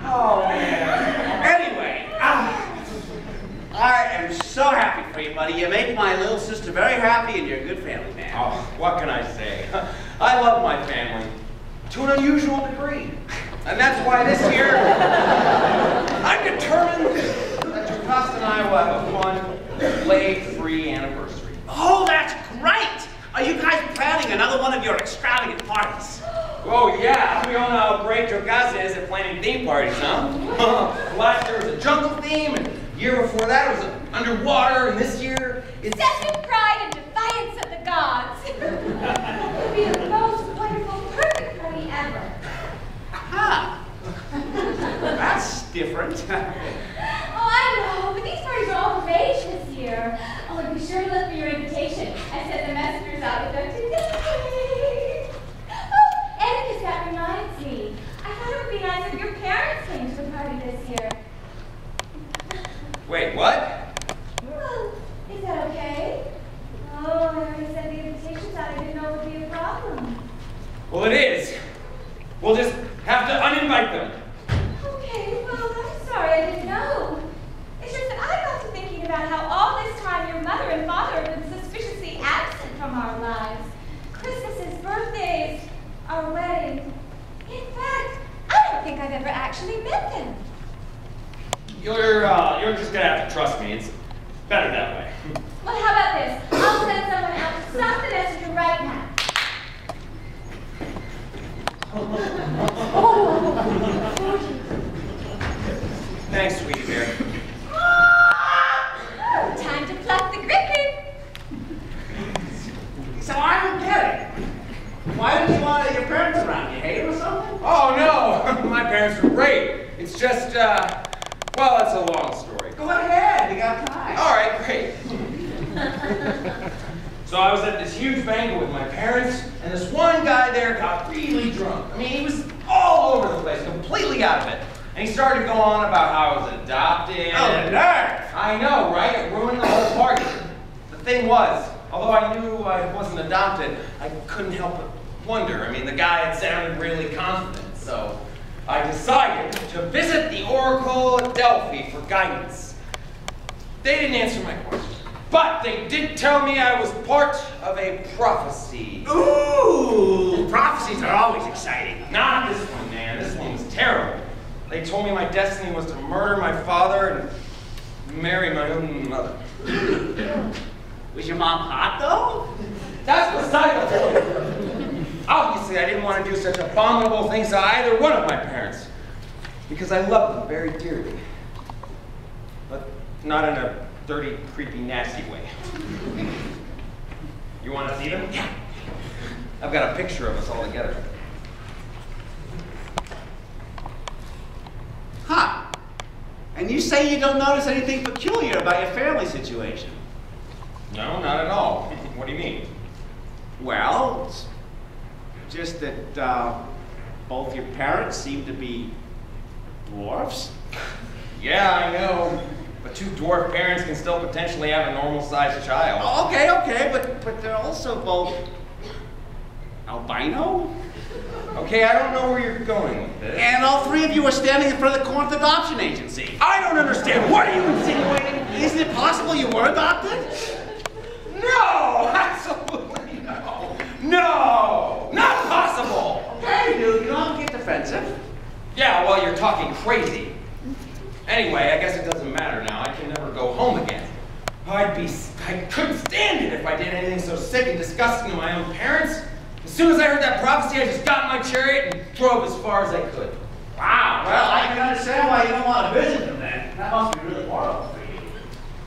Oh, man. Anyway, I am so happy for you, buddy. You make my little sister very happy, and you're a good family man. Oh, what can I say? I love my family to an unusual degree. And that's why this year, I'm determined that Jocasta and I will have a fun, play-free anniversary. Oh, that's great! Are you guys planning another one of your extravagant parties? Oh, yeah. We all know how great Jocasta is at planning theme parties, huh? Last year was a jungle theme, and the year before that was underwater, and this year it's... Set with pride and defiance of the gods. It would be the most wonderful, perfect party ever. Aha! That's different. Oh, I know, but these parties are all the rage this year. Oh, and be sure to look for your invitation. I sent the messengers out with them today. Oh, Oedipus, that reminds me. I thought it would be nice if your parents came to the party this year. Wait, what? Well, is that okay? Oh, I already sent the invitations out. I didn't know it would be a problem. Well, it is. We'll just have to uninvite them. Okay, well, I'm sorry, I didn't know. It's just that I got to thinking about how all this time your mother and father have been suspiciously absent from our lives. Christmases, birthdays, our wedding. In fact, I don't think I've ever actually met them. You're just gonna have to trust me. It's better that way. Well, how about this? I'll send someone out to stop the messenger right now. Thanks, sweetie bear. Time to pluck the griffin. So I don't get it. Why didn't you want your parents around? You hate them or something? Oh, no. My parents were great. It's just, well, it's a long story. Go ahead. You got time. All right, great. So I was at this huge banquet with my parents, and this one guy there got really drunk. I mean, he was all over the place, completely out of it. And he started to go on about how I was adopted. Oh, nerve! I know, right? It ruined the whole party. The thing was, although I knew I wasn't adopted, I couldn't help but wonder. I mean, the guy had sounded really confident, so I decided to visit the Oracle at Delphi for guidance. They didn't answer my question, but they did tell me I was part of a prophecy. Ooh! Prophecies are always exciting. Not this one, man. This one was terrible. They told me my destiny was to murder my father and marry my own mother. Was your mom hot, though? That's beside the point. Obviously, I didn't want to do such abominable things to either one of my parents, because I loved them very dearly. But not in a dirty, creepy, nasty way. You want to see them? Yeah. I've got a picture of us all together. Huh. And you say you don't notice anything peculiar about your family situation? No, not at all. What do you mean? Well, it's just that both your parents seem to be dwarfs. Yeah, I know. But two dwarf parents can still potentially have a normal-sized child. Oh, okay, but they're also both albino? Okay, I don't know where you're going with this. And all three of you are standing in front of the Corinth Adoption Agency. I don't understand. What are you insinuating? Isn't it possible you were adopted? No! Absolutely no! No! Not possible! Okay, dude, you don't have to get defensive. Yeah, well, you're talking crazy. Anyway, I guess it doesn't matter now. I can never go home again. I couldn't stand it if I did anything so sick and disgusting to my own parents. As soon as I heard that prophecy, I just got in my chariot and drove as far as I could. Wow, well, I can understand why you don't want to visit them then. That must be really horrible for you.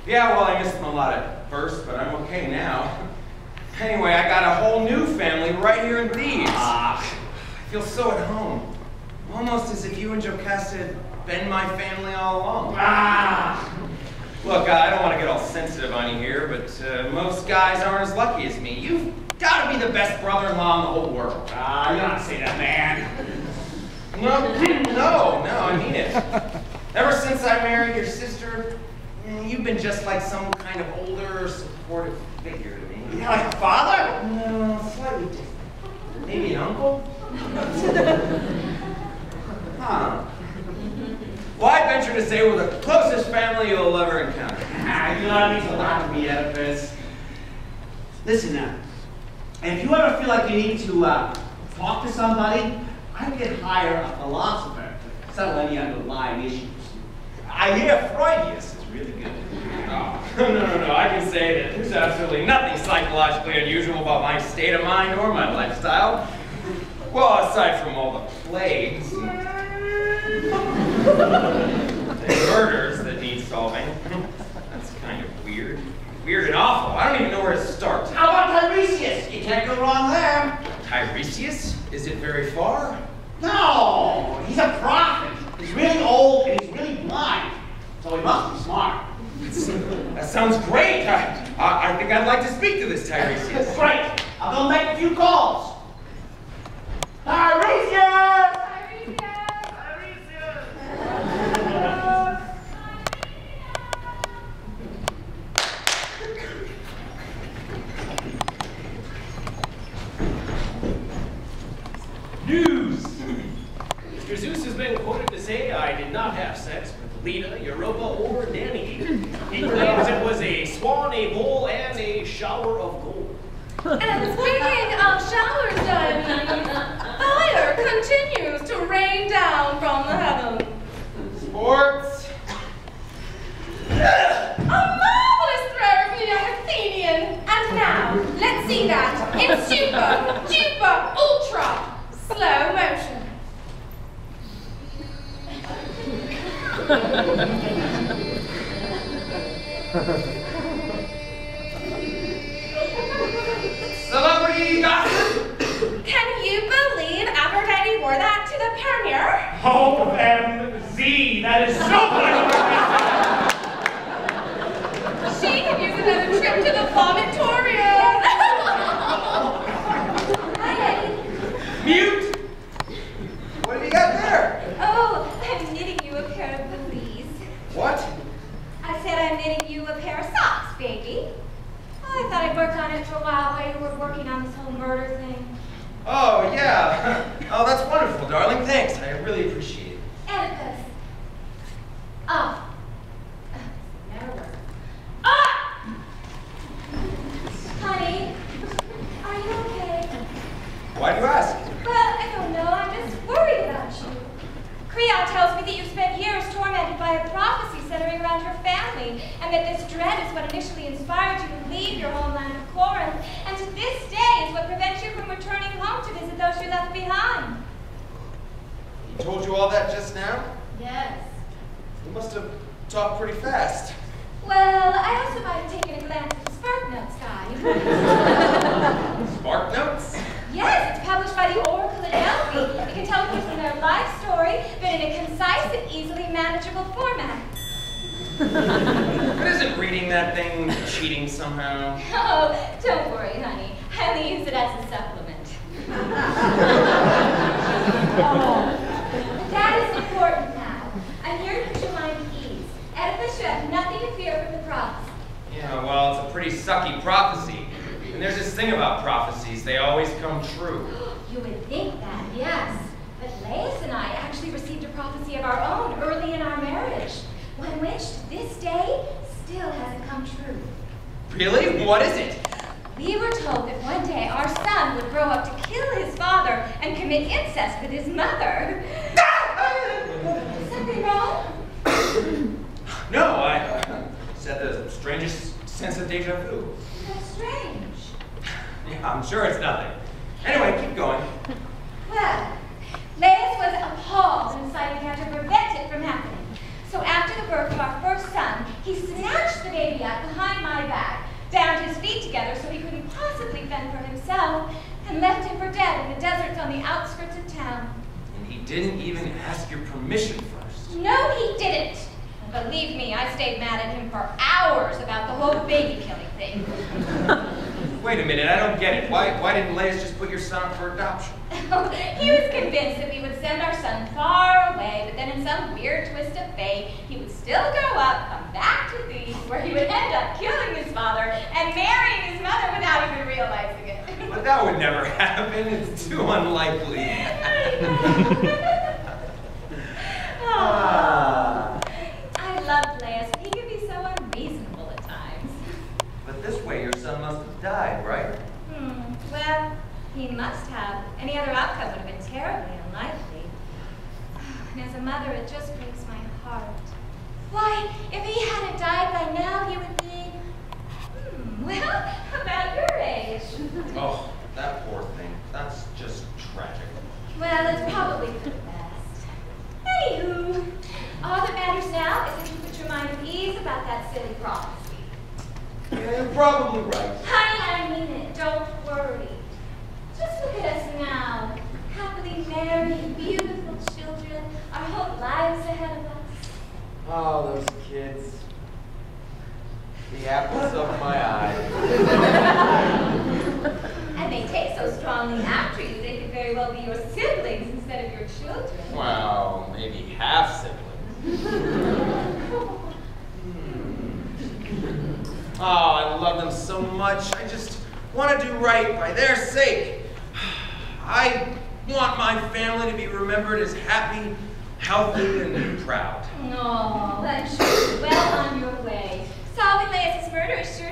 Yeah, well, I missed them a lot at first, but I'm okay now. Anyway, I got a whole new family right here in Thebes. I feel so at home. Almost as if you and Jocasta had been my family all along. Look, I don't want to get all sensitive on you here, but most guys aren't as lucky as me. You've got to be the best brother-in-law in the whole world. You don't say that, man. No, I mean it. Ever since I married your sister, you've been just like some kind of older, supportive figure to me. You know, like a father? No, slightly different. Maybe an uncle? Huh. Well, I venture to say we're the closest family you'll ever encounter. You know, it means a lot to me, Oedipus. Listen now, and if you ever feel like you need to talk to somebody, I could hire a philosopher to settle any underlying issues. I hear Freudius is really good. Oh, no. I can say that there's absolutely nothing psychologically unusual about my state of mind or my lifestyle. Well, aside from all the plagues and murders that need solving. That's kind of weird. Weird and awful. I don't even know where to start. How about Tiresias? You can't go wrong there. Tiresias? Is it very far? No, he's a prophet. He's really old and he's really blind, so he must be smart. That sounds great. I think I'd like to speak to this Tiresias. Great. I'll go make a few calls. Tiresias! News! Mr. Zeus has been quoted to say I did not have sex with Leither, Europa, or Danny. He claims it was a swan, a bull, and a shower of gold. And speaking of showers, Diomedes, fire continues to rain down from the heavens. Sports. A marvelous throw from the young Athenian. And now, let's see that in super, duper, ultra slow motion. Celebrity gossip. Can you believe Aphrodite wore that to the premiere? OMZ, that is so funny! She could use another trip to the vomitorium. Hi, Eddie. Mute. What have you got there? Oh, I'm knitting you a pair of booties. What? I said I'm knitting you a pair of socks, baby. I thought I'd work on it for a while while you were working on this whole murder thing. Oh, yeah. Oh, that's wonderful, darling. Thanks. I really appreciate it. Oedipus. Oh. Never worked. Ah! Honey, are you okay? Why do you ask? Well, I don't know. I'm just worried about you. Creon tells me that you spent years tormented by a prophecy centering around your family, and that this dread is what initially inspired you to leave your homeland of Corinth, and to this day is what prevents you from returning home to visit those you left behind. He told you all that just now? Yes. He must have talked pretty fast. Well, I also might have taken a glance at the Spark Notes guide. Spark notes? Yes, it's published by the Oracle at Delphi. It can tell a person their life story, but in a concise and easily manageable format. But isn't reading that thing cheating somehow? Oh, don't worry, honey. I only use it as a supplement. That is important now. I'm here to put your mind at ease. Oedipus, you have nothing to fear from the prophecy. Yeah, well, it's a pretty sucky prophecy. And there's this thing about prophecies, they always come true. You would think that, yes. But Laius and I actually received a prophecy of our own early in our marriage, one which, to this day, still hasn't come true. Really? What is it? We were told that one day our son would grow up to kill his father and commit incest with his mother. Is something wrong? No, I said the strangest sense of deja vu. That's strange. Yeah, I'm sure it's nothing. Anyway, keep going. Well, Laius was appalled and decided he had to prevent it from happening. So after the birth of our first son, he snatched the baby out behind my back, bound his feet together so he couldn't possibly fend for himself, and left him for dead in the deserts on the outskirts of town. And he didn't even ask your permission first. No, he didn't. And believe me, I stayed mad at him for hours about the whole baby killing thing. Wait a minute, I don't get it. Why didn't Laius just put your son up for adoption? He was convinced that we would send our son far away, but then in some weird twist of fate, he would still grow up, come back to Thebes, where he would end up killing his father and marrying his mother without even realizing it. But that would never happen. It's too unlikely. I know. And as a mother, it just breaks my heart. Why, if he hadn't died by now, he would be, well, about your age. Oh, that poor thing. That's just tragic. Well, it's probably for the best. Anywho, all that matters now is that you put your mind at ease about that silly prophecy. Yeah, you're probably right. Honey, I mean it. Don't worry. Just look at us now. Happily married, beautiful children, our whole lives ahead of us. Oh, those kids. The apples of my eye. And they take so strongly after you, they could very well be your siblings instead of your children. Well, maybe half siblings. Oh, I love them so much. I just want to do right by their sake. I want my family to be remembered as happy, healthy, and proud. Oh, I'm sure you're well on your way. Solving Leis's murder is sure